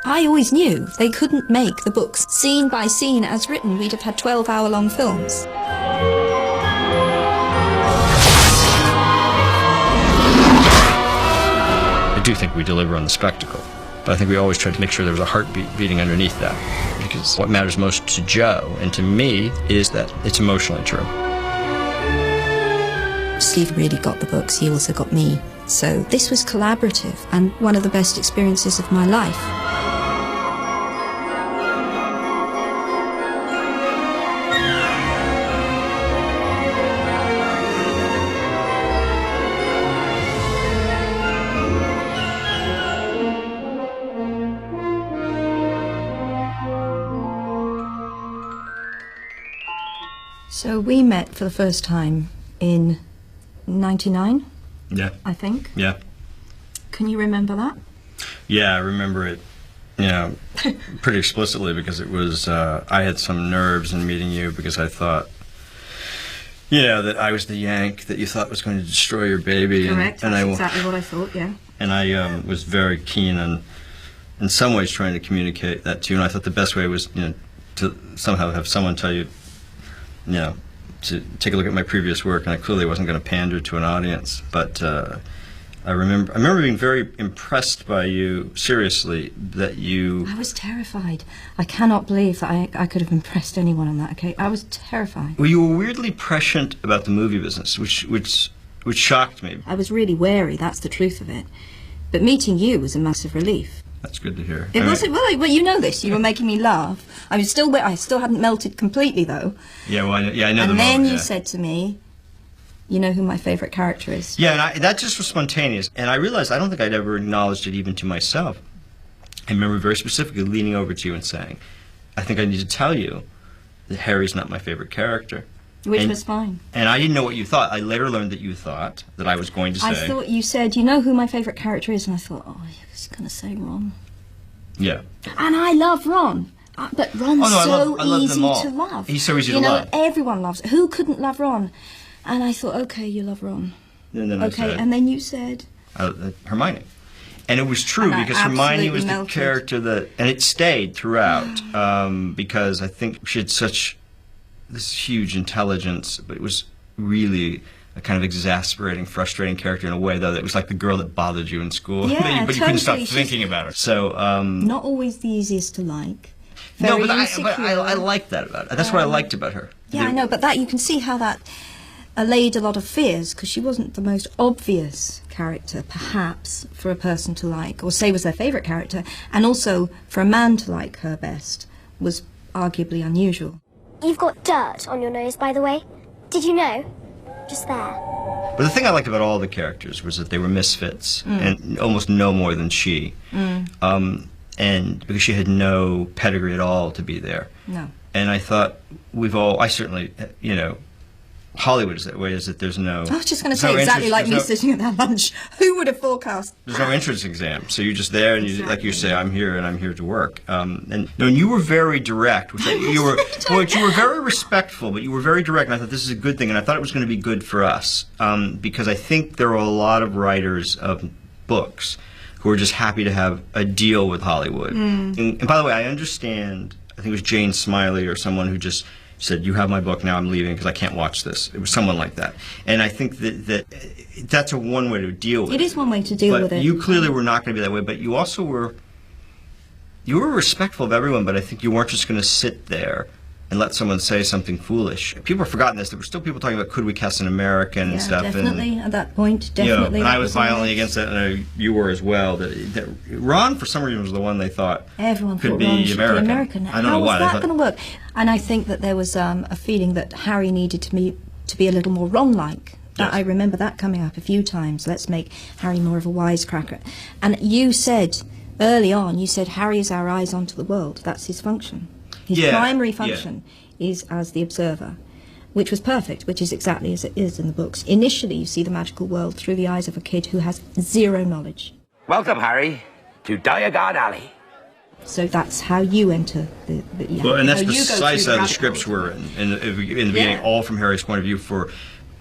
I always knew they couldn't make the books scene by scene as written. We'd have had 12-hour-long films. I do think we deliver on the spectacle, but I think we always try to make sure there was a heartbeat beating underneath that, because what matters most to Joe and to me is that it's emotionally true. Steve really got the books, he also got me. So this was collaborative and one of the best experiences of my life. So we met for the first time in 99, Yeah. I think. Yeah. Can you remember that? Yeah, I remember it, pretty explicitly, because it was, I had some nerves in meeting you because I thought, that I was the Yank that you thought was going to destroy your baby. Correct, and that's exactly what I thought, yeah. And I was very keen on, in some ways, trying to communicate that to you, and I thought the best way was, to somehow have someone tell you, to take a look at my previous work, and I clearly wasn't going to pander to an audience, but I remember being very impressed by you, seriously, that you... I was terrified. I cannot believe that I could have impressed anyone on that, okay? I was terrified. Well, you were weirdly prescient about the movie business, which shocked me. I was really wary, that's the truth of it. But meeting you was a massive relief. That's good to hear. It wasn't, well, you know this. You were making me laugh. I still hadn't melted completely, though. Yeah, well, I know the moment. And then you said to me, you know who my favourite character is. Yeah, and that just was spontaneous. And I realized I don't think I'd ever acknowledged it even to myself. I remember very specifically leaning over to you and saying, I think I need to tell you that Harry's not my favorite character. Which was fine. And I didn't know what you thought. I later learned that you thought that I was going to say... I thought you said, you know who my favourite character is? And I thought, oh, he's going to say Ron. Yeah. And I love Ron. But Ron's I love easy them all. to love. He's so easy to love. Everyone loves. Who couldn't love Ron? And I thought, okay, you love Ron. And then and then you said... Hermione. And it was true, because Hermione was the character that... And it stayed throughout, because I think she had such this huge intelligence, but it was really a kind of exasperating, frustrating character in a way, though, that was like the girl that bothered you in school. Yeah, but you couldn't stop thinking about her. So, not always the easiest to like. No, but I liked that about her. That's what I liked about her. Yeah, I know, but that you can see how that allayed a lot of fears, because she wasn't the most obvious character, perhaps, for a person to like, or say was their favourite character, and also for a man to like her best was arguably unusual. You've got dirt on your nose, by the way. Did you know? Just there. But the thing I liked about all the characters was that they were misfits, and almost no more than she. And because she had no pedigree at all to be there. No. And I thought I certainly, Hollywood is that way, is that there's no... I was just going to say, exactly like me sitting at that lunch. Who would have forecast? There's no entrance exam. So you're just there, and you, like you say, I'm here, and I'm here to work. And you were very direct. Which you were very respectful, but you were very direct, and I thought this is a good thing, and I thought it was going to be good for us. Because I think there are a lot of writers of books who are just happy to have a deal with Hollywood. And by the way, I understand, I think it was Jane Smiley or someone who just said, you have my book, now I'm leaving because I can't watch this. It was someone like that. And I think that's a one way to deal with it. It is one way to deal with it. You clearly were not going to be that way, but you also were respectful of everyone, but I think you weren't just going to sit there and let someone say something foolish. People have forgotten this. There were still people talking about, could we cast an American and stuff. Definitely, at that point, definitely. And I was violently against that, and you were as well. That Ron, for some reason, was the one they thought everyone could thought be Ron should American. Be American. I don't know why. How was that going to work? And I think that there was a feeling that Harry needed to be a little more Ron-like. Yes. I remember that coming up a few times. Let's make Harry more of a wisecracker. And you said, early on, Harry is our eyes onto the world. That's his function. His primary function is as the observer, which was perfect, which is exactly as it is in the books. Initially, you see the magical world through the eyes of a kid who has zero knowledge. Welcome, Harry, to Diagon Alley. So that's how you enter the well, and that's precisely how the scripts were in the beginning, all from Harry's point of view for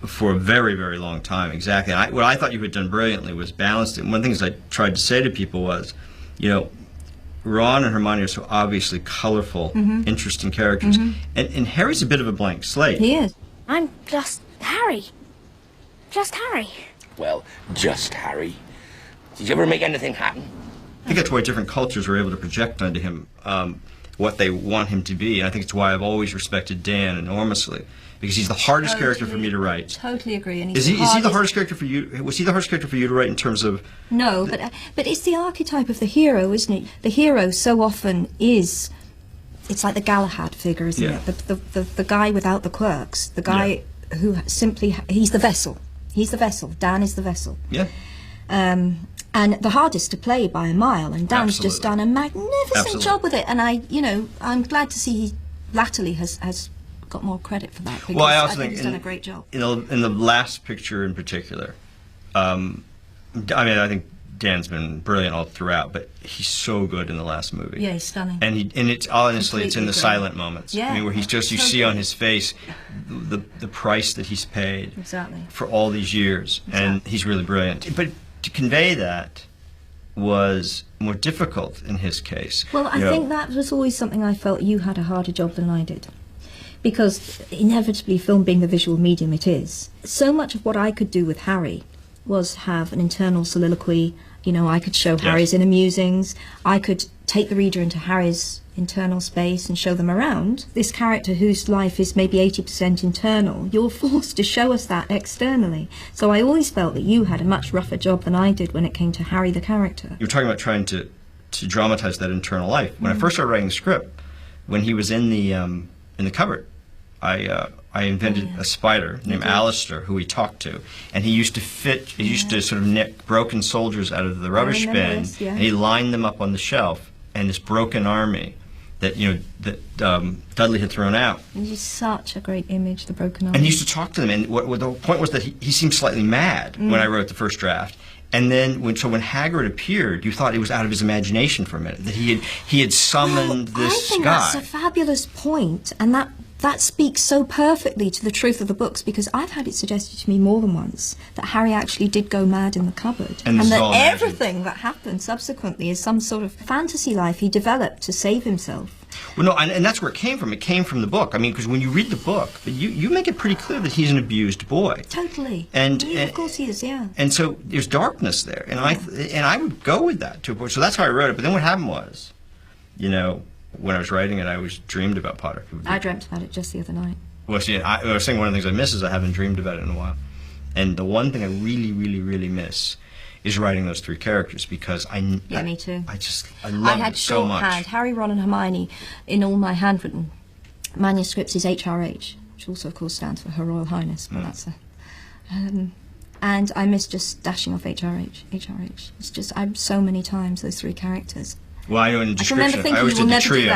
a very, very long time. Exactly. And what I thought you had done brilliantly was balanced it. And one of the things I tried to say to people was, Ron and Hermione are so obviously colorful, interesting characters. And Harry's a bit of a blank slate. He is. I'm just Harry. Just Harry. Well, just Harry. Did you ever make anything happen? I think that's why different cultures are able to project onto him what they want him to be. And I think it's why I've always respected Dan enormously. Because he's the hardest character for me to write. Totally agree. And Is he the hardest character for you? Was he the hardest character for you to write in terms of... No, but it's the archetype of the hero, isn't it? The hero so often is... It's like the Galahad figure, isn't it? The guy without the quirks. The guy who simply... He's the vessel. He's the vessel. Dan is the vessel. Yeah. And the hardest to play by a mile. And Dan's just done a magnificent job with it. And I'm glad to see he latterly has got more credit for that, because I think he's done a great job. In the last picture in particular, I mean, I think Dan's been brilliant all throughout, but he's so good in the last movie. Yeah, he's stunning. And it's honestly, it's in the Completely silent moments. Yeah. I mean, where he's just, you see on his face the price that he's paid for all these years, and he's really brilliant. But to convey that was more difficult in his case. Well, I think that was always something I felt you had a harder job than I did. Because inevitably, film being the visual medium it is, so much of what I could do with Harry was have an internal soliloquy. I could show Harry's inner musings. I could take the reader into Harry's internal space and show them around. This character whose life is maybe 80% internal, you're forced to show us that externally. So I always felt that you had a much rougher job than I did when it came to Harry the character. You were talking about trying to dramatize that internal life. When I first started writing the script, when he was in the cupboard, I invented a spider named Alistair who he talked to, and he used to sort of nick broken soldiers out of the rubbish bin, and he lined them up on the shelf, and this broken army that Dudley had thrown out. And it's such a great image, the broken army. And he used to talk to them, and what the point was that he seemed slightly mad when I wrote the first draft. And then when Hagrid appeared, you thought he was out of his imagination for a minute, that he had summoned this I think guy. that's a fabulous point, and that speaks so perfectly to the truth of the books, because I've had it suggested to me more than once that Harry actually did go mad in the cupboard, and that everything that happened subsequently is some sort of fantasy life he developed to save himself. Well, no, and that's where it came from. It came from the book. I mean, because when you read the book, you make it pretty clear that he's an abused boy. Totally. And of course he is, yeah. And so there's darkness there, and I would go with that to a point. So that's how I wrote it. But then what happened was, when I was writing it, I always dreamed about Potter. I dreamt about it just the other night. Well, see, I was saying one of the things I miss is I haven't dreamed about it in a while. And the one thing I really, really, really miss is writing those three characters, because me too. I love it so much. Shorthand. Harry, Ron, and Hermione in all my handwritten manuscripts is HRH, which also, of course, stands for Her Royal Highness. But that's and I miss just dashing off HRH. It's just so many times those three characters. Well, I know in the description, I always did the trio.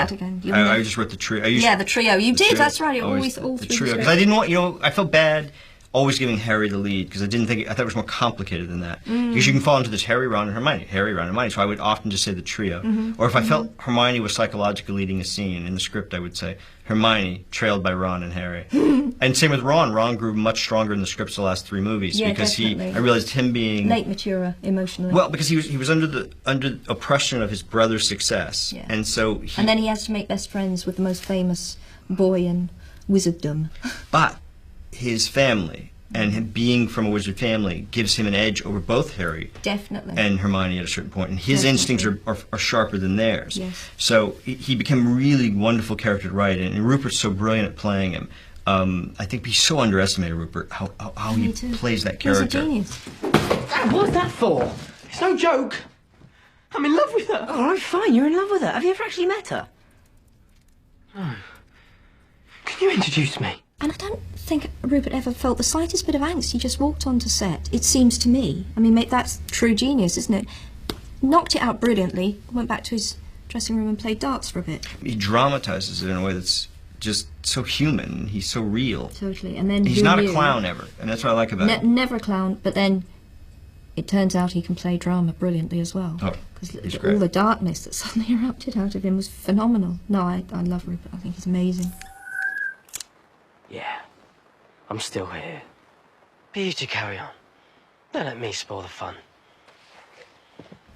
I just wrote the trio. The trio. You did. That's right. Always all the three. Trio, because I didn't want. I felt bad always giving Harry the lead, because I thought it was more complicated than that. Because you can fall into this Harry, Ron, and Hermione. Harry, Ron, and Hermione. So I would often just say the trio. Or if I felt Hermione was psychologically leading a scene in the script, I would say Hermione trailed by Ron and Harry. And same with Ron. Ron grew much stronger in the scripts the last three movies, because I realized him being late maturer emotionally. Well, because he was under oppression of his brother's success, and so and then he has to make best friends with the most famous boy in wizarddom. But his family and him being from a wizard family gives him an edge over both Harry and Hermione at a certain point, and his instincts are sharper than theirs. Yes. So he became a really wonderful character to write, and Rupert's so brilliant at playing him. I think we so underestimated Rupert, how he plays that character. He's a genius. Dad, what's that for? It's no joke. I'm in love with her. All right, fine, you're in love with her. Have you ever actually met her? No. Can you introduce me? And I don't think Rupert ever felt the slightest bit of angst. He just walked onto set, it seems to me. I mean, that's true genius, isn't it? Knocked it out brilliantly, went back to his dressing room and played darts for a bit. He dramatizes it in a way that's just so human. He's so real. Totally. And then he's not a clown ever, and that's what I like about him. Never a clown, but then it turns out he can play drama brilliantly as well. Oh, because all the darkness that suddenly erupted out of him was phenomenal. No, I love Rupert. I think he's amazing. Yeah, I'm still here. But you two carry on. Don't let me spoil the fun.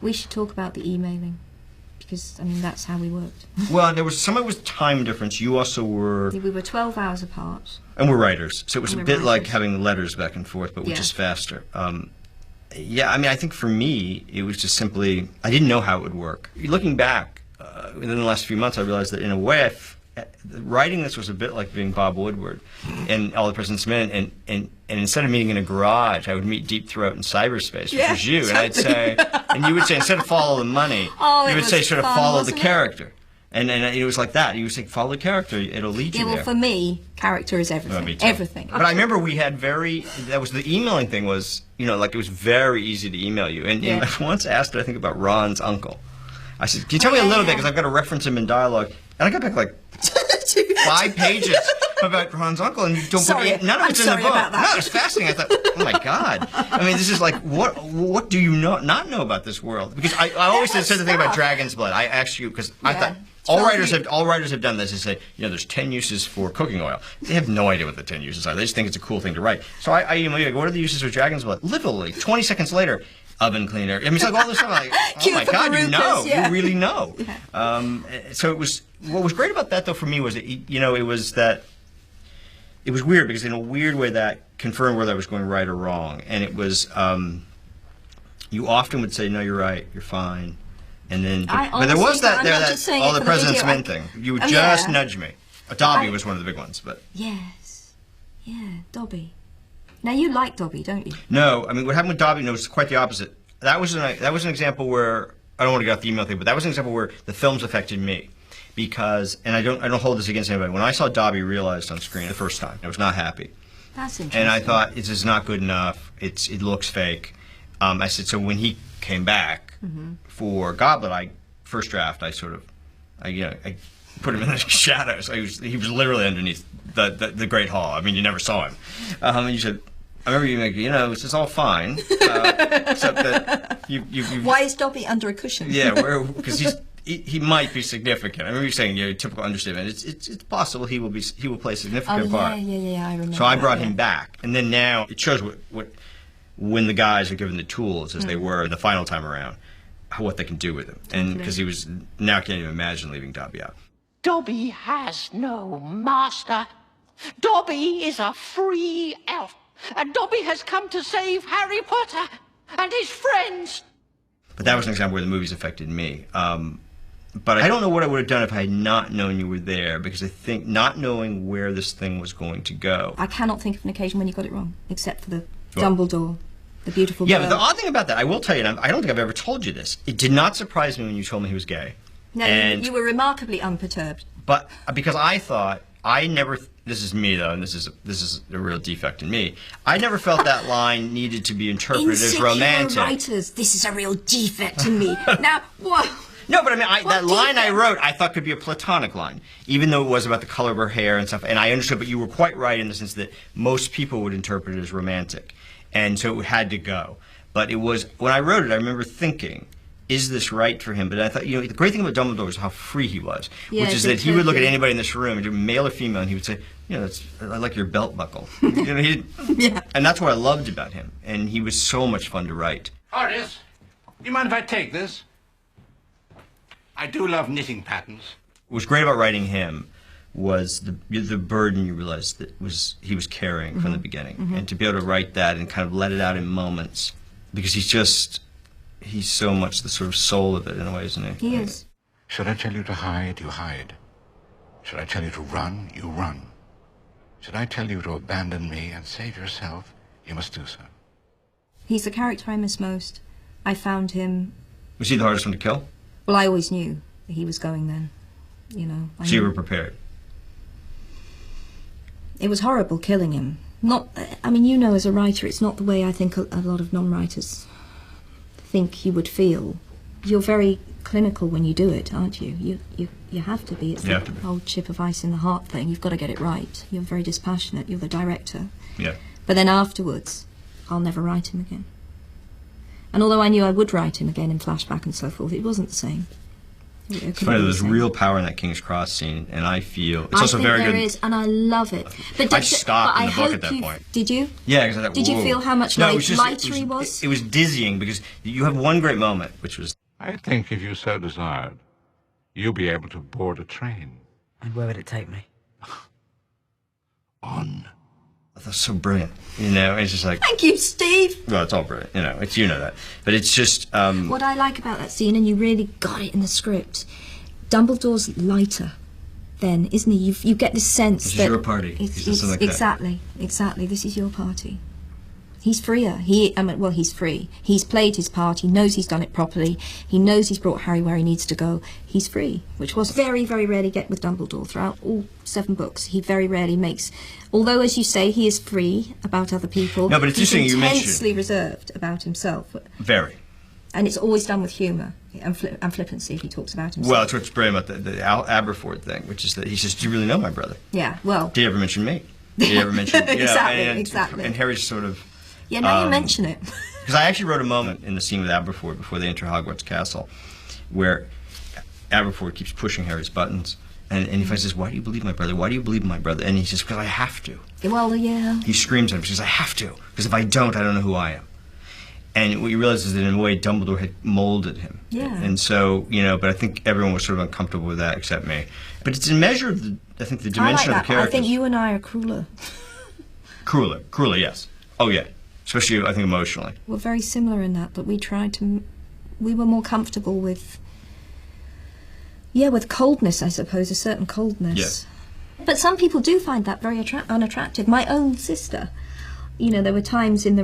We should talk about the emailing. because I mean that's how we worked. Well, there was some of it was time difference. You also were, We were 12 hours apart. and we're writers, so it was a And bit we're like writers. having letters back and forth, but Yeah. just faster. Yeah, I mean, I think for me, it was just simply I didn't know how it would work. Looking back, within the last few months, I realized that in a way, writing this was a bit like being Bob Woodward and All the President's Men, and instead of meeting in a garage, I would meet deep throat in cyberspace, which was you, and I'd say, and you would say, instead of follow the money, you would say sort of follow the character. And it was like that. You would say, follow the character, it'll lead you Yeah, well, there. for me, character is everything. Me too. Everything. But I remember we had that was the emailing thing was, like it was very easy to email you. And I once asked her, I think, about Ron's uncle. I said, can you tell me a little bit, because I've got to reference him in dialogue. And I got back like 5 pages about Ron's uncle, and you don't put none of it's in the book. About that. No, it's fascinating. I thought, oh my God. I mean, this is like, what do you not know about this world? Because I always said the thing about Dragon's Blood. I asked you, because I thought, all writers have done this. They say, there's 10 uses for cooking oil. They have no idea what the 10 uses are. They just think it's a cool thing to write. So I email you, like, what are the uses for Dragon's Blood? Literally, 20 seconds later, oven cleaner. I mean, it's like all this stuff. I'm like, oh my God, you know, you really know. So it was. What was great about that, though, for me was, it was weird because in a weird way that confirmed whether I was going right or wrong, and it was. You often would say, no, you're right, you're fine. And then, but there was that all the President's Men thing. You would just nudge me. Dobby was one of the big ones, but yes, Dobby. Now you like Dobby, don't you? No, I mean what happened with Dobby was quite the opposite. That was an example where I don't want to get off the email thing, but that was an example where the films affected me because, and I don't hold this against anybody. When I saw Dobby realized on screen the first time, I was not happy. That's interesting. And I thought this is not good enough. It looks fake. I said so when he came back. For Goblet, first draft, I put him in the shadows. He was literally underneath the Great Hall. I mean, you never saw him. And you said, I remember you like, this is all fine, except that you. Why is Dobby under a cushion? Yeah, because he might be significant. I remember you saying, typical understatement. It's possible he will play a significant part. Yeah, I remember. So I brought him back, and then now it shows when the guys are given the tools as they were the final time around. What they can do with him, and because now can't even imagine leaving Dobby out. Dobby has no master. Dobby is a free elf, and Dobby has come to save Harry Potter and his friends. But that was an example where the movies affected me. But I don't know what I would have done if I had not known you were there, because I think not knowing where this thing was going to go. I cannot think of an occasion when you got it wrong, except for the Dumbledore. The beautiful girl. Yeah, but the odd thing about that, I will tell you, and I don't think I've ever told you this, it did not surprise me when you told me he was gay. No, you were remarkably unperturbed. But because I thought, this is me though, and this is a real defect in me, I never felt that line needed to be interpreted as romantic. Writers, this is a real defect in me. Now, what? No, but I mean, that line I wrote, I thought could be a platonic line, even though it was about the color of her hair and stuff, and I understood, but you were quite right in the sense that most people would interpret it as romantic. And so it had to go. But it was, when I wrote it, I remember thinking, is this right for him? But I thought, the great thing about Dumbledore was how free he was, which is that he would look at anybody in this room, male or female, and he would say, I like your belt buckle. And that's what I loved about him. And he was so much fun to write. Horace, do you mind if I take this? I do love knitting patterns. What was great about writing him was the burden you realized that he was carrying from the beginning, and to be able to write that and kind of let it out in moments, because he's so much the sort of soul of it in a way, isn't he? He is. Should I tell you to hide, you hide. Should I tell you to run, you run. Should I tell you to abandon me and save yourself, you must do so. He's the character I miss most. I found him. Was he the hardest one to kill? Well, I always knew that he was going then. So you were prepared. It was horrible killing him. As a writer, it's not the way I think a lot of non-writers think you would feel. You're very clinical when you do it, aren't you? You have to be. It's the whole chip of ice in the heart thing. You've got to get it right. You're very dispassionate. You're the director. Yeah. But then afterwards, I'll never write him again. And although I knew I would write him again in flashback and so forth, it wasn't the same. It's funny, there's real power in that King's Cross scene, and I feel it's also very good. There is, and I love it. But I stopped in the book at that point. Did you? Yeah, because I thought, did you feel how much lighter he was? It was dizzying because you have one great moment, which was. I think if you so desired, you'll be able to board a train. And where would it take me? On. That's so brilliant. You know, it's just like... Thank you, Steve. Well, it's all brilliant. You know, it's, you know that. But it's just... What I like about that scene, and you really got it in the script, Dumbledore's lighter then, isn't he? You get the sense this that... is your party. It's like exactly, exactly. This is your party. He's freer. Well, he's free. He's played his part. He knows he's done it properly. He knows he's brought Harry where he needs to go. He's free, which was very, very rarely get with Dumbledore throughout all 7 books. He very rarely makes... Although, as you say, he is free about other people. No, but it's he's interesting you mentioned... intensely reserved about himself. Very. And it's always done with humour and flippancy. He talks about himself. Well, it's what's brilliant about the Aberford thing, which is that he says, "Do you really know my brother? Yeah, well... Did you ever mention me? Did you ever mention..." Exactly. And Harry's sort of... Yeah, now you mention it. Because I actually wrote a moment in the scene with Aberford before they enter Hogwarts Castle where Aberford keeps pushing Harry's buttons. And he says, "Why do you believe my brother? Why do you believe my brother?" And he says, "Because I have to." Well, yeah. He screams at him. He says, "I have to. Because if I don't know who I am." And what you realize is that in a way Dumbledore had molded him. Yeah. And so, you know, but I think everyone was sort of uncomfortable with that except me. But it's in measure of, I think, the dimension of the characters. I think you and I are crueler. Crueler, yes. Oh, yeah. Especially, I think, emotionally. We're very similar in that, but we were more comfortable with, with coldness, I suppose, a certain coldness. Yeah. But some people do find that very unattractive. My own sister, you know, there were times in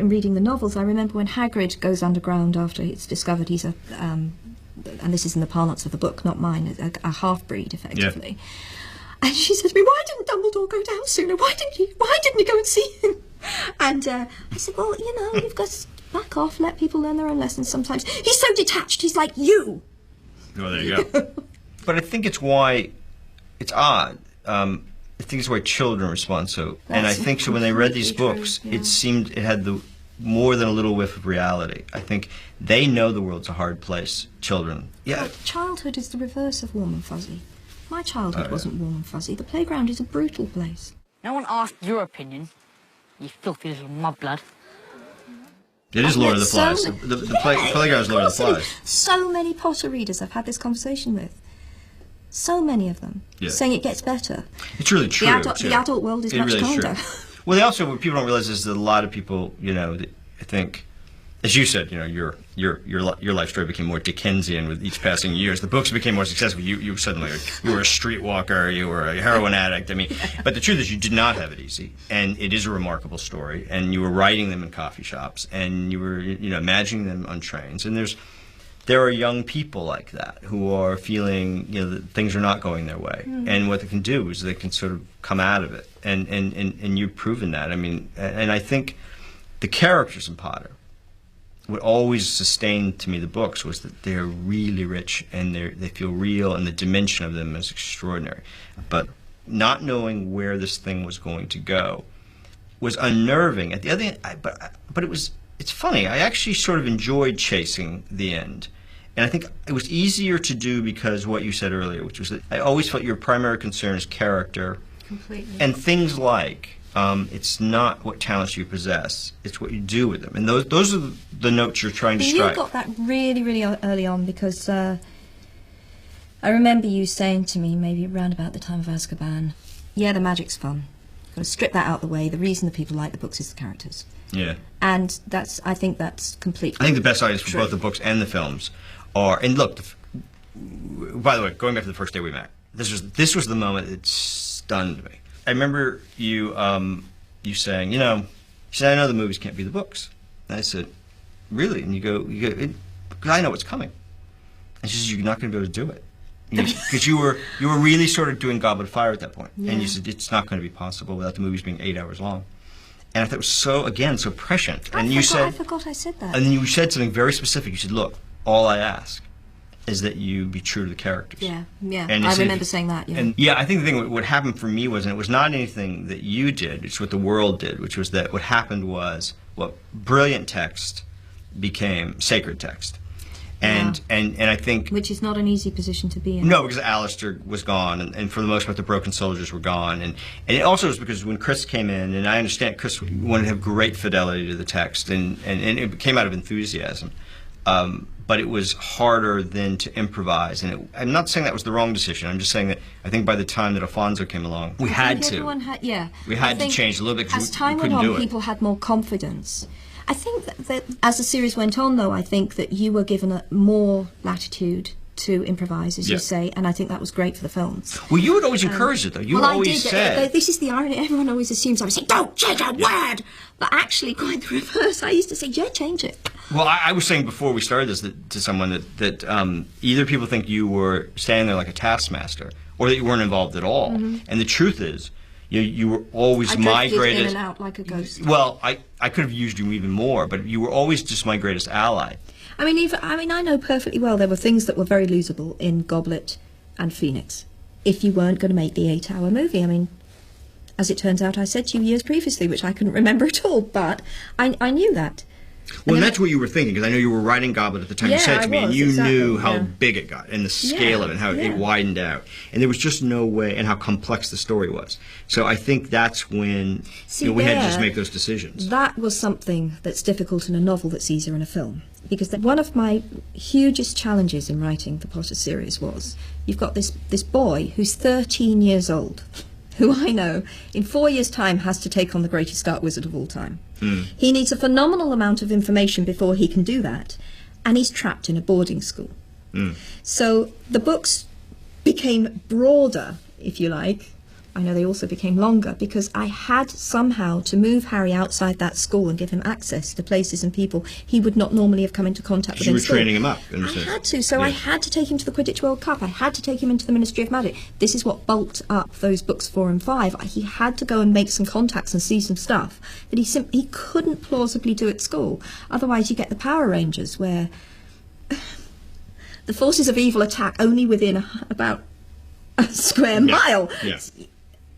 reading the novels, I remember when Hagrid goes underground after it's discovered he's a, and this is in the parlance of the book, not mine, a half-breed, effectively. Yeah. And she says to me, "Why didn't Dumbledore go down sooner? Why didn't he go and see him?" And I said, "Well, you know, you've got to back off, let people learn their own lessons sometimes. He's so detached, he's like you." Well, there you go. But I think it's why, it's odd, I think it's why children respond so. And I think so when they read these books, it seemed it had more than a little whiff of reality. I think they know the world's a hard place, children. Yeah. Well, childhood is the reverse of warm and fuzzy. My childhood wasn't warm and fuzzy. The playground is a brutal place. No one asked your opinion, you filthy little mudblood. It is Lord of the Flies. The playground is Lord of the Flies. So many Potter readers I've had this conversation with. So many of them saying it gets better. It's really true. The adult world is much really kinder. Well, what people don't realize is that a lot of people, you know, I think, as you said, you know, your life story became more Dickensian with each passing years. The books became more successful. You suddenly you were a streetwalker, you were a heroin addict. I mean, but the truth is, you did not have it easy, and it is a remarkable story. And you were writing them in coffee shops, and you were, you know, imagining them on trains. And there are young people like that who are feeling, you know, that things are not going their way, and what they can do is they can sort of come out of it, and you've proven that. I mean, and I think the characters in Potter, what always sustained to me the books was that they're really rich and they feel real, and the dimension of them is extraordinary. But not knowing where this thing was going to go was unnerving. At the other end, but it's funny. I actually sort of enjoyed chasing the end. And I think it was easier to do because of what you said earlier, which was that I always felt your primary concern is character. Completely. And things like, it's not what talents you possess, it's what you do with them. And those are the notes you're trying to strike. You got that really, really early on because I remember you saying to me, maybe around about the time of Azkaban, yeah, the magic's fun. Got to strip that out of the way. The reason that people like the books is the characters. Yeah. And I think that's completely I think the best ideas for both the books and the films are, and look, by the way, going back to the first day we met, this was the moment that stunned me. I remember you saying, you know, I know the movies can't be the books. And I said, really? And you go, because I know what's coming. And she says, you're not going to be able to do it. Because you were really sort of doing Goblet of Fire at that point. And you said, it's not going to be possible without the movies being 8 hours long. And I thought it was so prescient. And I forgot I said that. And then you said something very specific. You said, look, all I ask is that you be true to the characters. Yeah. And I remember saying that, yeah. And I think the thing, what happened for me was, and it was not anything that you did, it's what the world did, which was that what happened was what brilliant text became sacred text. And I think... Which is not an easy position to be in. No, because Alistair was gone, and for the most part the Broken Soldiers were gone. And it also was because when Chris came in, and I understand Chris wanted to have great fidelity to the text, and it came out of enthusiasm. but it was harder than to improvise. And I'm not saying that was the wrong decision. I'm just saying that I think by the time that Alfonso came along, we had to. Everyone had, yeah. We had to change a little bit because as time we went couldn't on, do it. people had more confidence. I think that as the series went on, though, I think that you were given more latitude to improvise, as you say, and I think that was great for the films. Well, you would always encourage it, though. You would always say... This is the irony. Everyone always assumes I would say, don't change a word! But actually, quite the reverse. I used to say, yeah, change it. Well, I was saying before we started this to someone that either people think you were standing there like a taskmaster, or that you weren't involved at all. And the truth is, you were always my greatest... in and out like a ghost. Well, I could have used you even more, but you were always just my greatest ally. I mean, I know perfectly well there were things that were very losable in Goblet and Phoenix if you weren't going to make the 8-hour movie. I mean, as it turns out, I said to you years previously, which I couldn't remember at all, but I knew that. Well, and that's what you were thinking, because I know you were writing Goblet at the time. Yeah, you said to me, and you knew how big it got, and the scale of it, and how it widened out. And there was just no way, and how complex the story was. So I think that's when we had to just make those decisions. That was something that's difficult in a novel that's easier in a film. Because one of my hugest challenges in writing the Potter series was, you've got this boy who's 13 years old, who I know in 4 years' time has to take on the greatest dark wizard of all time. He needs a phenomenal amount of information before he can do that, and he's trapped in a boarding school. So the books became broader, if you like. I know they also became longer, because I had somehow to move Harry outside that school and give him access to places and people he would not normally have come into contact with in school. You were training him up, in a sense. I had to, so I had to take him to the Quidditch World Cup. I had to take him into the Ministry of Magic. This is what bulked up those books 4 and 5. He had to go and make some contacts and see some stuff that he couldn't plausibly do at school. Otherwise, you get the Power Rangers, where the forces of evil attack only within about a square mile.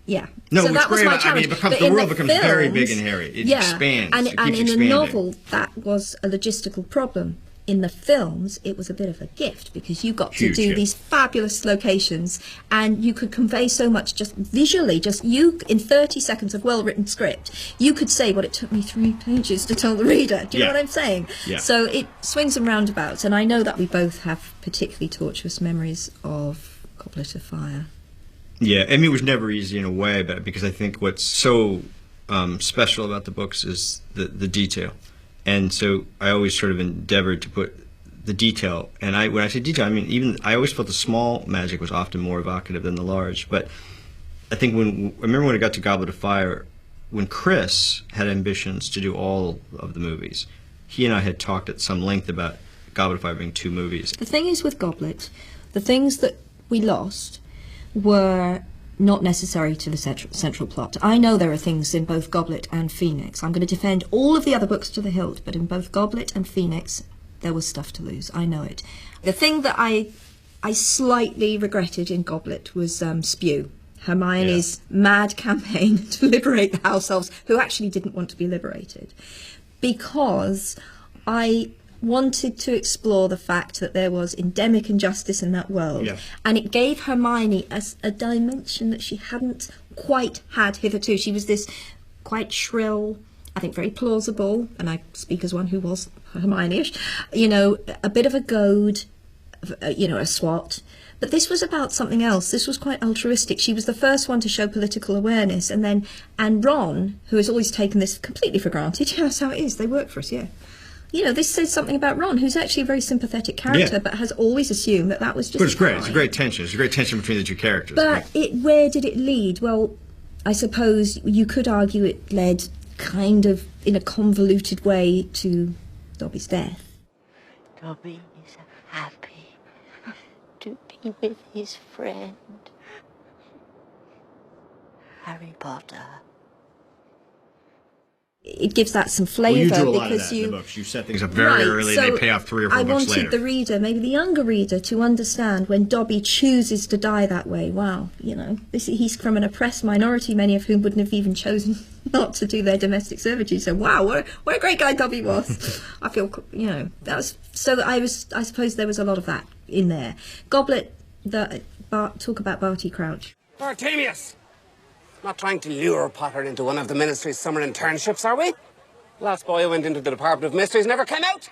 Yeah. No, so that was my challenge. The world becomes very big in Harry. It expands. And it keeps in expanding. the novel, that was a logistical problem. In the films, it was a bit of a gift, because you got to do these fabulous locations, and you could convey so much just visually. Just you, in 30 seconds of well-written script, you could say what it took me 3 pages to tell the reader. Do you know what I'm saying? Yeah. So it swings and roundabouts, and I know that we both have particularly tortuous memories of Goblet of Fire. Yeah, I mean, it was never easy in a way, but because I think what's so special about the books is the detail. And so I always sort of endeavored to put the detail, and when I say detail, I mean, I always felt the small magic was often more evocative than the large. But I think I remember when it got to Goblet of Fire, when Chris had ambitions to do all of the movies, he and I had talked at some length about Goblet of Fire being 2 movies. The thing is with Goblet, the things that we lost were not necessary to the central plot. I know there are things in both Goblet and Phoenix. I'm going to defend all of the other books to the hilt, but in both Goblet and Phoenix, there was stuff to lose. I know it. The thing that I slightly regretted in Goblet was Spew, Hermione's mad campaign to liberate the house elves, who actually didn't want to be liberated, because I wanted to explore the fact that there was endemic injustice in that world, and it gave Hermione a dimension that she hadn't quite had hitherto. She was this quite shrill, I think very plausible, and I speak as one who was Hermione-ish, a bit of a goad, a swot. But this was about something else. This was quite altruistic. She was the first one to show political awareness, and Ron, who has always taken this completely for granted, that's how it is, they work for us, this says something about Ron, who's actually a very sympathetic character, but has always assumed that was just. But it's great. It's a great tension. It's a great tension between the 2 characters. But where did it lead? Well, I suppose you could argue it led kind of in a convoluted way to Dobby's death. Dobby is happy to be with his friend, Harry Potter. It gives that some flavour. Well, you do a lot of that in the books. You set things up very early, and they pay off 3 or 4 books later. I wanted the reader, maybe the younger reader, to understand when Dobby chooses to die that way. Wow, he's from an oppressed minority, many of whom wouldn't have even chosen not to do their domestic servitude. So wow, what a great guy Dobby was. I feel, that was so. I suppose there was a lot of that in there. Goblet, talk about Barty Crouch. Bartemius! Not trying to lure Potter into one of the Ministry's summer internships, are we? Last boy who went into the Department of Mysteries never came out.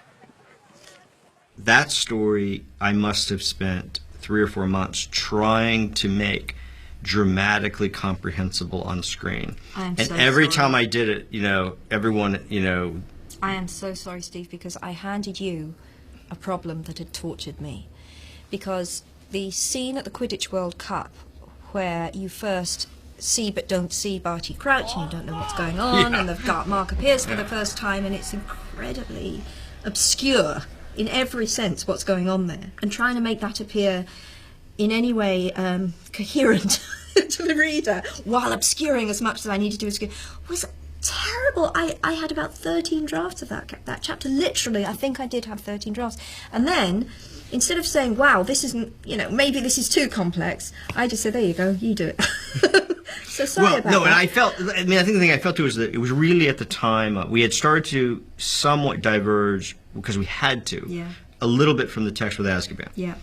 that story I must have spent 3 or 4 months trying to make dramatically comprehensible on screen. And so every sorry. time I did it, everyone, I am so sorry, Steve, because I handed you a problem that had tortured me. Because the scene at the Quidditch World Cup where you first see but don't see Barty Crouch and you don't know what's going on, and the dark mark appears for the first time, and it's incredibly obscure in every sense what's going on there, and trying to make that appear in any way coherent to the reader while obscuring as much as I needed to obscure was terrible. I had about 13 drafts of that chapter. Literally, I think I did have 13 drafts. And then, instead of saying, wow, this isn't, maybe this is too complex, I just said, there you go, you do it. So sorry about that. And I think the thing I felt too was that it was really at the time, we had started to somewhat diverge, because we had to, a little bit from the text with Azkaban. Yeah.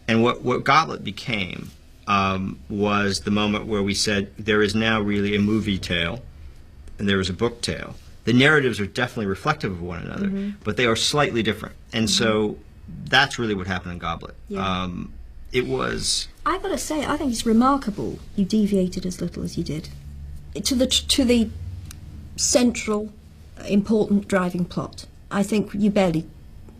And what Goblet became was the moment where we said, there is now really a movie tale, and there is a book tale. The narratives are definitely reflective of one another, but they are slightly different. And so that's really what happened in Goblet. Yeah. It was... I've got to say, I think it's remarkable you deviated as little as you did to the central, important driving plot. I think you barely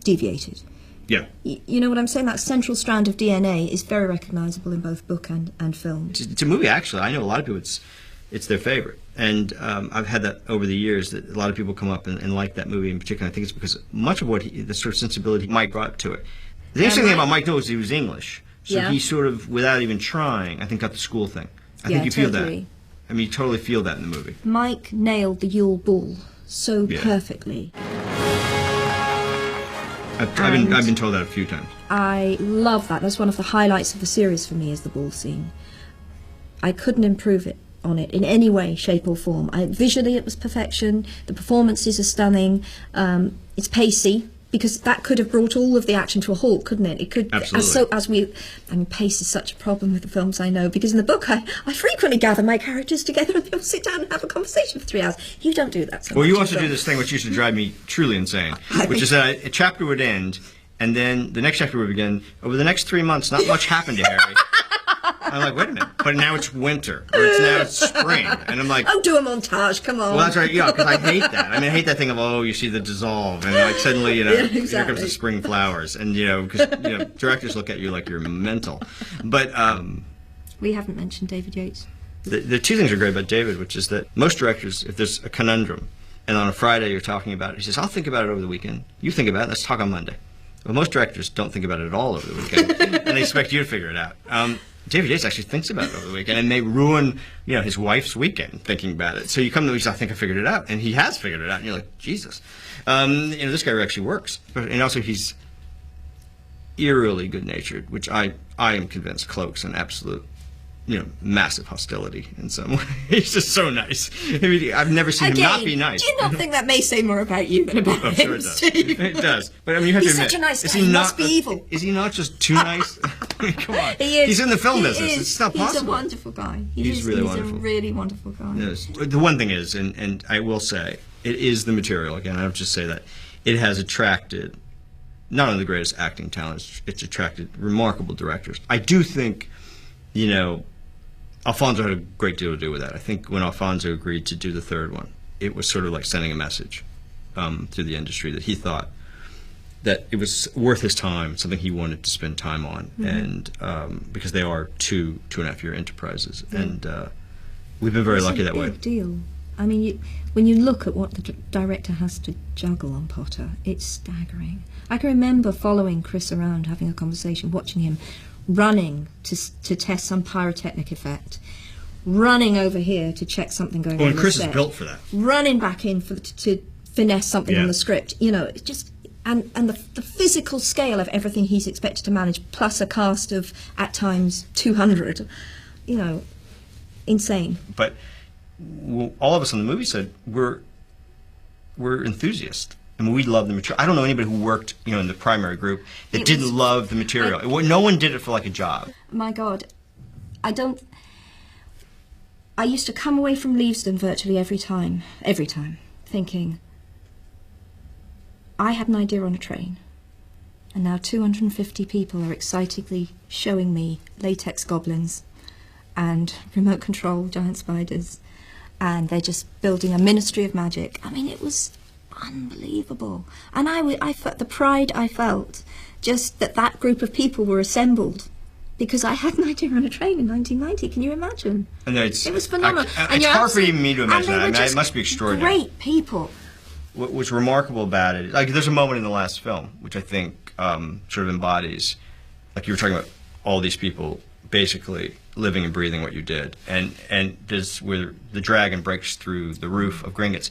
deviated. Yeah. You know what I'm saying? That central strand of DNA is very recognisable in both book and film. It's a movie, actually. I know a lot of people, it's their favorite. And I've had that over the years, that a lot of people come up and like that movie in particular. I think it's because much of the sort of sensibility Mike brought to it. The interesting thing about Mike Knowles is he was English. So he sort of, without even trying, I think got the school thing. I think you feel that. I mean, you totally feel that in the movie. Mike nailed the Yule Ball so perfectly. I've been told that a few times. I love that. That's one of the highlights of the series for me, is the ball scene. I couldn't improve on it in any way, shape or form. Visually it was perfection. The performances are stunning. It's pacey, because that could have brought all of the action to a halt, couldn't it? It could. Absolutely. Pace is such a problem with the films, I know, because in the book I frequently gather my characters together and they'll sit down and have a conversation for 3 hours. You don't do that so much. Well, you also do this thing which used to drive me truly insane, which is that a chapter would end, and then the next chapter would begin. Over the next 3 months, not much happened to Harry. I'm like, wait a minute, but now it's winter, or now it's spring, and I'm like, oh, do a montage, come on. Well, that's right, yeah, because I hate that. I mean, I hate that thing of, you see the dissolve, and like suddenly, here comes the spring flowers, and because directors look at you like you're mental. But we haven't mentioned David Yates. The two things are great about David, which is that most directors, if there's a conundrum, and on a Friday you're talking about it, he says, I'll think about it over the weekend. You think about it, let's talk on Monday. Well, most directors don't think about it at all over the weekend, and they expect you to figure it out. David Yates actually thinks about it over the weekend, and they ruin, his wife's weekend thinking about it. So you come to him and say, I think I figured it out, and he has figured it out, and you're like, Jesus. This guy actually works. And also he's eerily good-natured, which I am convinced cloaks an absolute, massive hostility in some way. He's just so nice. I mean, I've never seen him not be nice. Do you not think that may say more about you than about him, sure it does. Steve? It does. But I mean, you have to admit, such a nice guy. He must be evil. Is he not just too nice? I mean, come on. He is. He's in the film He business. is. It's not possible. He's a wonderful guy. He's really wonderful. He's a really wonderful guy. Yes. The one thing is, and I will say, it is the material. Again, I would just say that it has attracted not only the greatest acting talents, it's attracted remarkable directors. I do think, Alfonso had a great deal to do with that. I think when Alfonso agreed to do the third one, it was sort of like sending a message through the industry that he thought that it was worth his time, something he wanted to spend time on, and because they are 2.5 year enterprises, and we've been very lucky that way. It's a big deal. I mean, when you look at what the director has to juggle on Potter, it's staggering. I can remember following Chris around, having a conversation, watching him running to test some pyrotechnic effect, running over here to check something going on. And Chris is built for that. Running back in to finesse something on the script. It's just and the physical scale of everything he's expected to manage, plus a cast of at times 200. Insane. But all of us on the movie said we're enthusiasts. I mean, we love the material. I don't know anybody who worked, in the primary group that didn't love the material. No one did it for like a job. My God, I used to come away from Leavesden virtually every time, thinking, I had an idea on a train. And now 250 people are excitedly showing me latex goblins and remote control giant spiders, and they're just building a ministry of magic. I mean, it was unbelievable. And I felt the pride I felt just that group of people were assembled, because I had an idea on a train in 1990. Can you imagine? And it was phenomenal. It's hard for even me to imagine that. I mean, it must be extraordinary. Great people. What's remarkable about it, like, there's a moment in the last film which I think sort of embodies, like you were talking about, all these people basically living and breathing what you did, and this where the dragon breaks through the roof of Gringotts.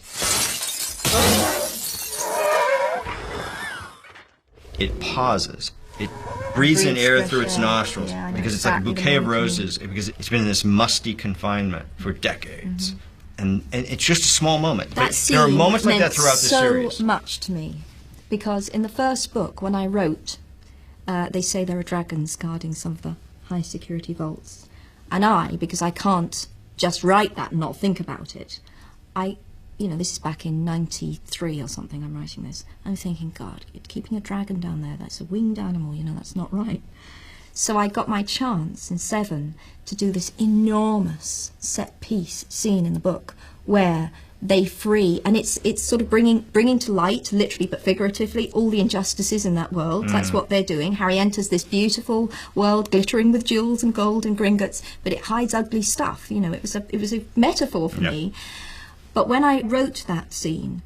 It pauses. It breathes in air through its nostrils, because it's like a bouquet of roses, because it's been in this musty confinement for decades. Mm-hmm. And it's just a small moment. There are moments like that throughout the series. So much to me, because in the first book, when I wrote, they say there are dragons guarding some of the high security vaults, and because I can't just write that and not think about it, this is back in 93 or something, I'm writing this, I'm thinking, God, you're keeping a dragon down there, that's a winged animal, that's not right. So I got my chance in 7 to do this enormous set-piece scene in the book where they free, and it's sort of bringing to light, literally but figuratively, all the injustices in that world. That's what they're doing. Harry enters this beautiful world glittering with jewels and gold and Gringotts, but it hides ugly stuff. It was a metaphor for me. But when I wrote that scene,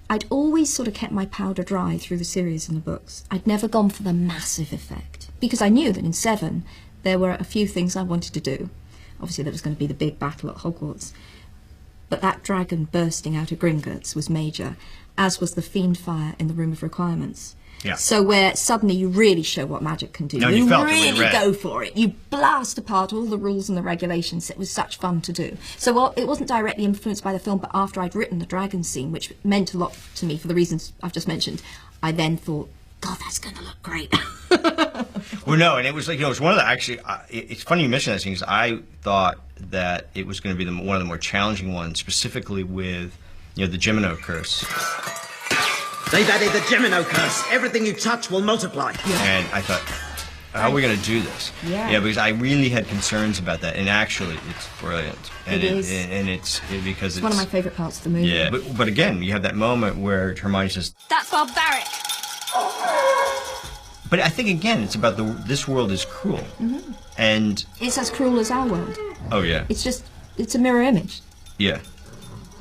I'd always sort of kept my powder dry through the series and the books. I'd never gone for the massive effect, because I knew that in 7 there were a few things I wanted to do. Obviously there was going to be the big battle at Hogwarts, but that dragon bursting out of Gringotts was major, as was the fiend fire in the Room of Requirements. Yeah. So where suddenly you really show what magic can do. No, you felt really go for it. You blast apart all the rules and the regulations. It was such fun to do. So it wasn't directly influenced by the film, but after I'd written the dragon scene, which meant a lot to me for the reasons I've just mentioned, I then thought, God, that's going to look great. Well, no, and it was like, it was one of the, actually, it's funny you mentioned that scene, because I thought that it was going to be one of the more challenging ones, specifically with, the Gimino curse. They've added the Gimino curse. Everything you touch will multiply. Yeah. And I thought, how are we going to do this? Yeah, because I really had concerns about that, and actually, it's brilliant. And it is. And it's one of my favourite parts of the movie. Yeah, but again, you have that moment where Hermione says, "That's barbaric." But I think, again, it's about this world is cruel. Mm-hmm. And it's as cruel as our world. Oh, yeah. It's a mirror image. Yeah.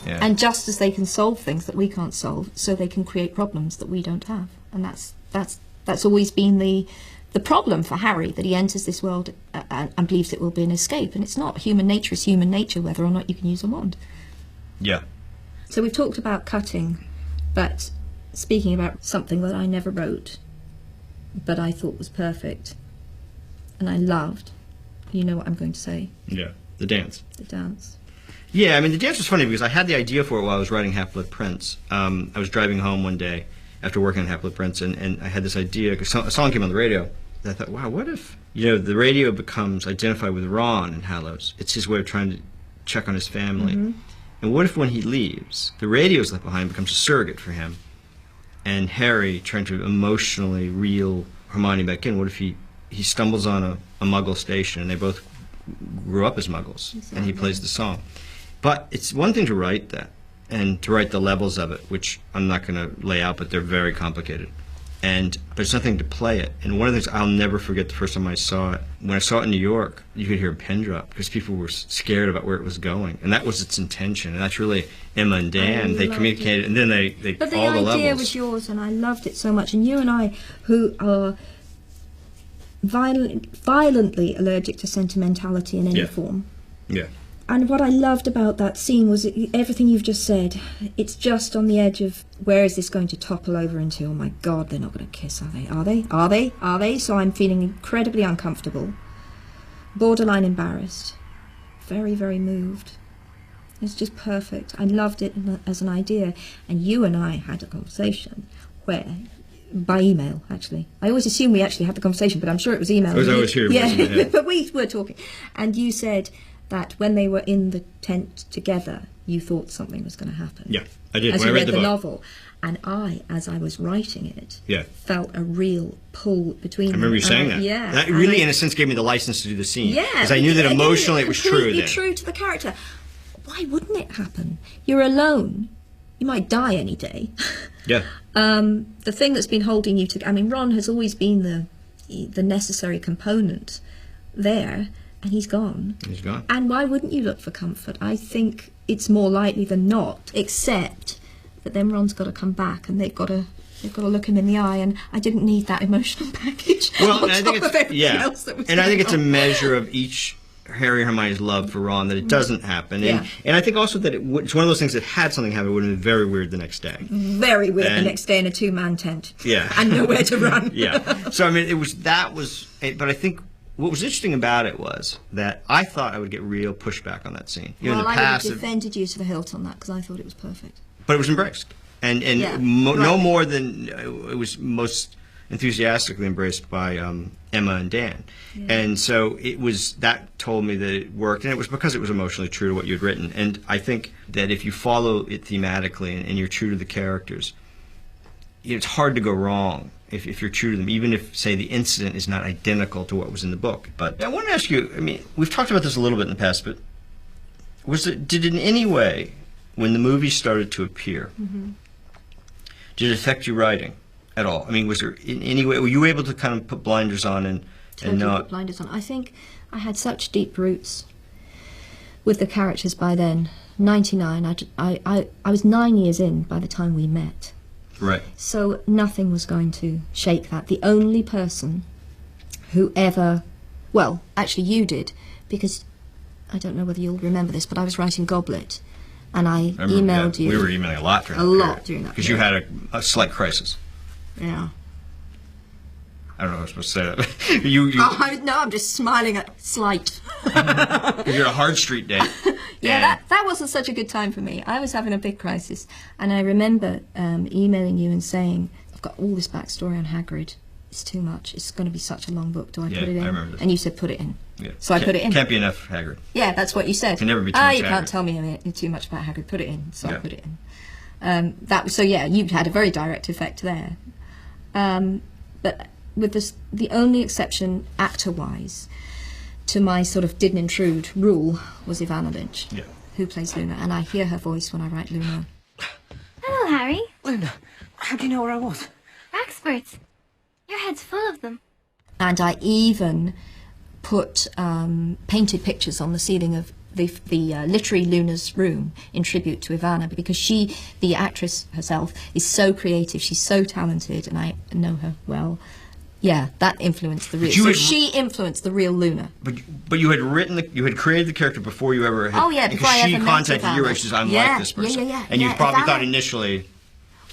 Yeah. And just as they can solve things that we can't solve, so they can create problems that we don't have. And that's always been the problem for Harry, that he enters this world and believes it will be an escape. And it's not. Human nature is human nature, whether or not you can use a wand. Yeah. So we've talked about cutting, but speaking about something that I never wrote, but I thought was perfect, and I loved, you know what I'm going to say. Yeah, the dance. The dance. Yeah, I mean, the dance was funny because I had the idea for it while I was writing Half-Blood Prince. I was driving home one day after working on Half-Blood Prince, and I had this idea, because a song came on the radio, and I thought, wow, what if, the radio becomes identified with Ron in Hallows. It's his way of trying to check on his family. Mm-hmm. And what if when he leaves, the radio's left behind becomes a surrogate for him, and Harry trying to emotionally reel Hermione back in? What if he stumbles on a Muggle station, and they both grew up as Muggles, exactly. And he plays the song. But it's one thing to write that, and to write the levels of it, which I'm not going to lay out, but they're very complicated. But it's nothing to play it. And one of the things I'll never forget the first time I saw it, when I saw it in New York, you could hear a pin drop, because people were scared about where it was going. And that was its intention. And that's really Emma and Dan. They communicated, and then they but all the levels. But the idea was yours, and I loved it so much. And you and I, who are violently allergic to sentimentality in any form. Yeah. And what I loved about that scene was everything you've just said. It's just on the edge of, where is this going to topple over into? Oh my God, they're not going to kiss, are they? Are they? Are they? Are they? So I'm feeling incredibly uncomfortable, borderline embarrassed, very, very moved. It's just perfect. I loved it as an idea. And you and I had a conversation where, by email, actually. I always assume we actually had the conversation, but I'm sure it was email. I was always here. Yeah, but we were talking. And you said that when they were in the tent together, you thought something was going to happen. Yeah, I did. As When you I read the book. novel. And I, as I was writing it, Yeah. felt a real pull between them. I remember you saying And that. Yeah. That really, in a sense, gave me the license to do the scene. Yeah. Because I knew that again, emotionally it was true completely then. true to the character. Why wouldn't it happen? You're alone. You might die any day. Yeah. The thing that's been holding you together, I mean, Ron has always been the necessary component there, and he's gone. He's gone. And why wouldn't you look for comfort? I think it's more likely than not, except that then Ron's got to come back, and they've got to look him in the eye, and I didn't need that emotional package Well, on and I top think of everything else that was and I think it's a going on. measure of each Harry and Hermione's love for Ron that it doesn't happen. Yeah. And I think also that it's one of those things that had something happen, it would have been very weird the next day. Very weird And- the next day in a two-man tent. Yeah. And nowhere to run. Yeah. So I mean, but I think what was interesting about it was that I thought I would get real pushback on that scene. You know, in Well, the I would have past, defended you to the hilt on that because I thought it was perfect. but it was embraced, and Yeah, no right. more than it was most enthusiastically embraced by Emma and Dan. Yeah. And so that told me that it worked, and it was because it was emotionally true to what you'd written. And I think that if you follow it thematically and you're true to the characters, it's hard to go wrong if you're true to them, even if, say, the incident is not identical to what was in the book. But I want to ask you, I mean, we've talked about this a little bit in the past, but did it in any way, when the movie started to appear, did it affect your writing at all? I mean, was there in any way, were you able to kind of put blinders on and Totally not... put blinders on. I think I had such deep roots with the characters by then. 99, I was 9 years in by the time we met. Right. So nothing was going to shake that. The only person who ever... Well, actually you did, because I don't know whether you'll remember this, but I was writing Goblet, and I emailed you. We were emailing a lot during A that lot period, during that because you had a slight crisis. Yeah. I don't know if I was supposed to say that. you No, I'm just smiling at slight. you're a hard street date. Yeah, that wasn't such a good time for me. I was having a big crisis, and I remember emailing you and saying, I've got all this backstory on Hagrid. It's too much. It's going to be such a long book. Do I put it in? I remember this. And you said, put it in. Yeah. So I put it in. Can't be enough Hagrid. Yeah, that's what you said. Can never be too much you can't Hagrid. tell me too much about Hagrid. Put it in. So I put it in. So yeah, you had a very direct effect there. But with this, the only exception, actor-wise, to my sort of didn't intrude rule was Ivana Lynch, who plays Luna, and I hear her voice when I write Luna. Hello, Harry. Luna, how do you know where I was? Experts. Your head's full of them. And I even put painted pictures on the ceiling of the literary Luna's room in tribute to Ivana, because she, the actress herself, is so creative, she's so talented, and I know her well. Yeah, that influenced the real. So she influenced the real Luna. But you had you had created the character before you ever had. Oh yeah, before I ever met Because she contacted you, Ivana. and she says, "I'm like this person." Yeah. And you probably Ivana, thought initially,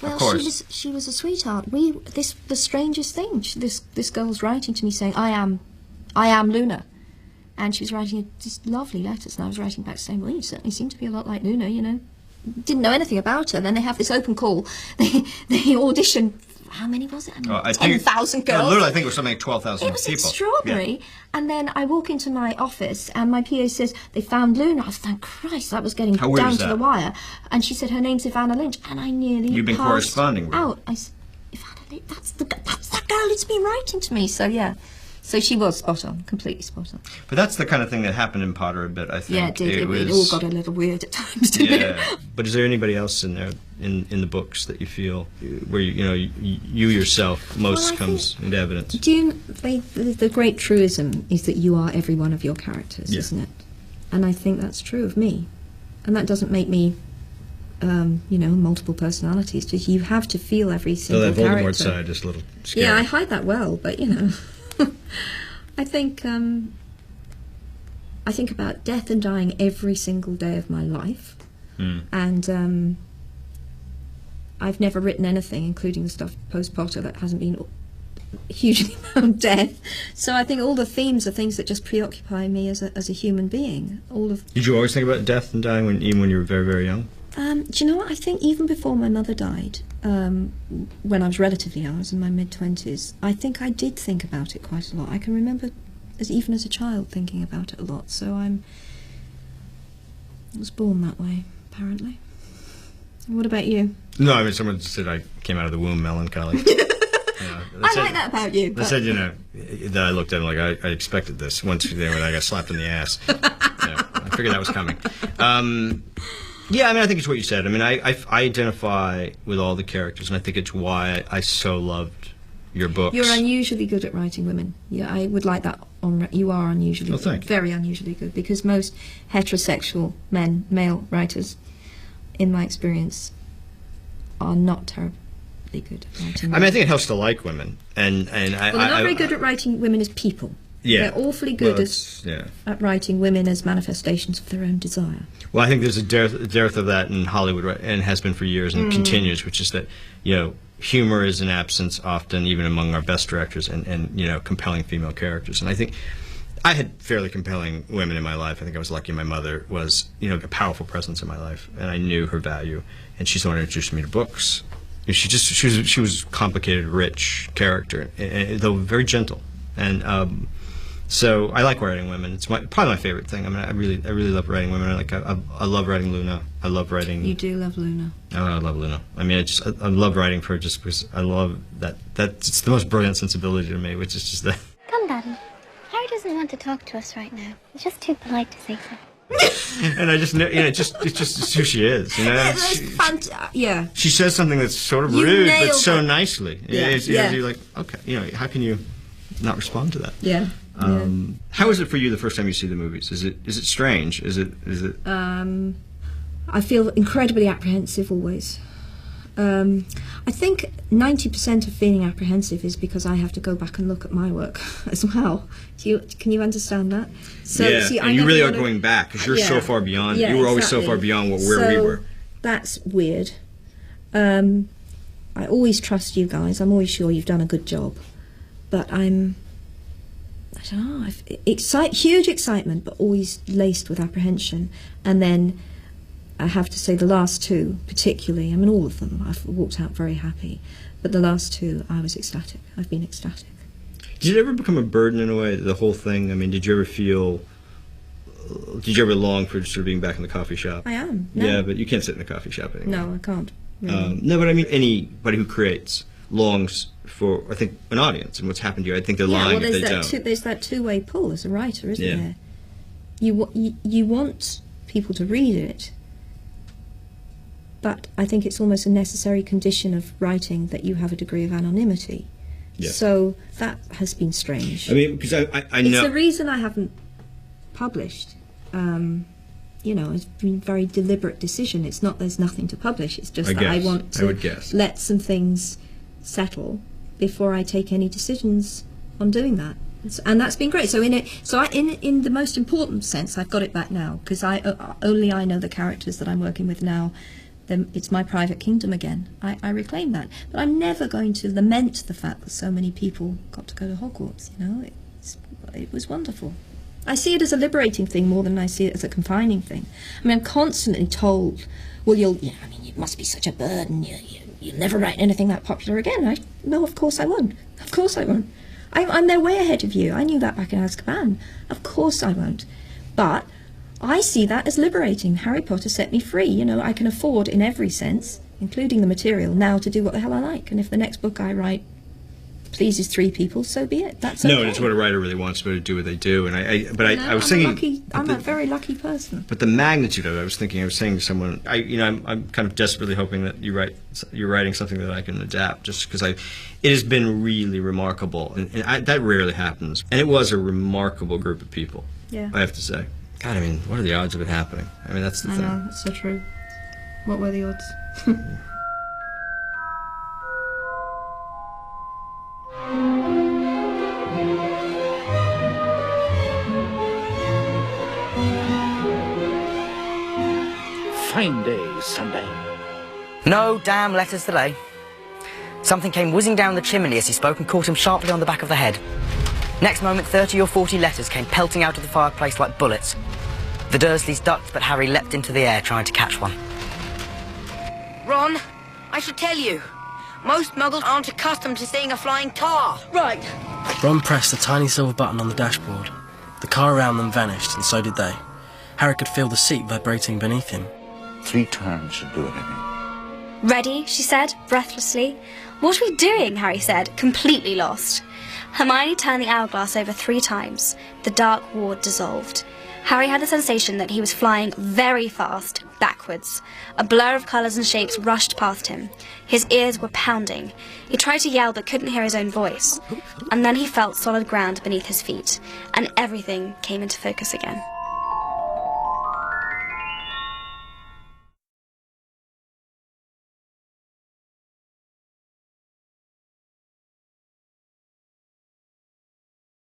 well, of course. she was a sweetheart. The strangest thing. This girl's writing to me saying, "I am Luna," and she was writing just lovely letters, and I was writing back saying, "Well, you certainly seem to be a lot like Luna, you know." Didn't know anything about her. Then they have this open call. They audition. How many was it? 10,000 girls. Literally, I think it was something like 12,000 people. It was extraordinary. Yeah. And then I walk into my office, and my PA says, they found Luna. I was thank Christ, that was getting down to the wire. And she said, her name's Ivana Lynch. And I nearly You've been corresponding with her. Out. I said, Ivana Lynch, that's that girl who's been writing to me. So, yeah. So she was spot on, completely spot on. But that's the kind of thing that happened in Potter a bit, I think. Yeah, it did. It all got a little weird at times, didn't it? But is there anybody else in there, in the books, that you feel, where you yourself most comes into evidence? Do you, the great truism is that you are every one of your characters, isn't it? And I think that's true of me. And that doesn't make me, multiple personalities. Just you have to feel every single that Voldemort character. side is a little scary. Yeah, I hide that well, but I think about death and dying every single day of my life, and I've never written anything, including the stuff post-Potter, that hasn't been hugely about death. So I think all the themes are things that just preoccupy me as a human being. Did you always think about death and dying even when you were very, very young? Do you know what? I think even before my mother died, when I was relatively young, I was in my mid-20s, I think I did think about it quite a lot. I can remember, even as a child, thinking about it a lot. So I was born that way. apparently. What about you? No, I mean, someone said I came out of the womb melancholy. I like that about you. They said, that I looked at him like I expected this. Once when I got slapped in the ass, I figured that was coming. Yeah, I mean, I think it's what you said. I mean, I identify with all the characters, and I think it's why I so loved your books. You're unusually good at writing women. Yeah, I would like that on. You are unusually good. Thank you. Very unusually good, because most heterosexual male writers, in my experience, are not terribly good at writing women. I mean, I think it helps to like women, and well, they're not very good at writing women as people. Yeah, they're awfully good at writing women as manifestations of their own desire. Well, I think there's a dearth of that in Hollywood, and has been for years, and continues, which is that humor is an absence often, even among our best directors, and compelling female characters. And I think I had fairly compelling women in my life. I think I was lucky my mother was a powerful presence in my life, and I knew her value. And she's the one who introduced me to books. She was a complicated, rich character, though very gentle. And so I like writing women. It's probably my favorite thing. I mean, I really love writing women. I love writing Luna. I love writing. You do love Luna. Oh, I love Luna. I mean, I love writing for her just because I love that. It's the most brilliant sensibility to me, which is just that. Come, Daddy. Harry doesn't want to talk to us right now. He's just too polite to say so. And I just know, it's just who she is. Yeah. She says something that's sort of rude, but so nicely. Yeah. You're like, okay, how can you not respond to that? Yeah. How is it for you the first time you see the movies? Is it strange? Is it? I feel incredibly apprehensive always. I think 90% of feeling apprehensive is because I have to go back and look at my work as well. Can you understand that? So, yeah, and you really are going back because you're so far beyond. You were always so far beyond where we were. That's weird. I always trust you guys. I'm always sure you've done a good job, but I don't know. Huge excitement, but always laced with apprehension, and then. I have to say the last two particularly, I mean all of them, I've walked out very happy, but the last two I was ecstatic. I've been ecstatic. Did it ever become a burden in a way, the whole thing? I mean, did you ever long for sort of being back in the coffee shop? I am. No. Yeah, but you can't sit in a coffee shop anymore. No, I can't. Really. No, but I mean anybody who creates longs for, I think, an audience and what's happened to you. I think they're lying if they don't. There's that two-way pull as a writer, isn't there? You want people to read it, but I think it's almost a necessary condition of writing that you have a degree of anonymity. Yeah. So that has been strange. I mean, because I know... It's the reason I haven't published. It's been a very deliberate decision. It's not there's nothing to publish. It's just I want to let some things settle before I take any decisions on doing that. And that's been great. So in the most important sense, I've got it back now, because only I know the characters that I'm working with now. It's my private kingdom again. I reclaim that. But I'm never going to lament the fact that so many people got to go to Hogwarts. It was wonderful. I see it as a liberating thing more than I see it as a confining thing. I mean, I'm constantly told, well, it must be such a burden. You'll never write anything that popular again. No, of course I won't. Of course I won't. I'm there way ahead of you. I knew that back in Azkaban. Of course I won't. But I see that as liberating. Harry Potter set me free. I can afford, in every sense, including the material, now to do what the hell I like. And if the next book I write pleases 3 people, so be it. That's okay. No, it's what a writer really wants to do what they do. And I was thinking, I'm a very lucky person. But the magnitude of it, I was saying to someone, I'm kind of desperately hoping that you're writing something that I can adapt, just because it has been really remarkable, and that rarely happens. And it was a remarkable group of people. Yeah, I have to say. God, I mean, what are the odds of it happening? I mean, that's the thing. I know, it's so true. What were the odds? Fine day, Sunday. No damn letters today. Something came whizzing down the chimney as he spoke and caught him sharply on the back of the head. Next moment, 30 or 40 letters came pelting out of the fireplace like bullets. The Dursleys ducked, but Harry leapt into the air trying to catch one. Ron, I should tell you, most muggles aren't accustomed to seeing a flying car. Right. Ron pressed a tiny silver button on the dashboard. The car around them vanished, and so did they. Harry could feel the seat vibrating beneath him. 3 turns should do anything. Ready, she said, breathlessly. What are we doing? Harry said, completely lost. Hermione turned the hourglass over 3 times. The dark ward dissolved. Harry had the sensation that he was flying very fast, backwards. A blur of colours and shapes rushed past him. His ears were pounding. He tried to yell but couldn't hear his own voice. And then he felt solid ground beneath his feet, and everything came into focus again.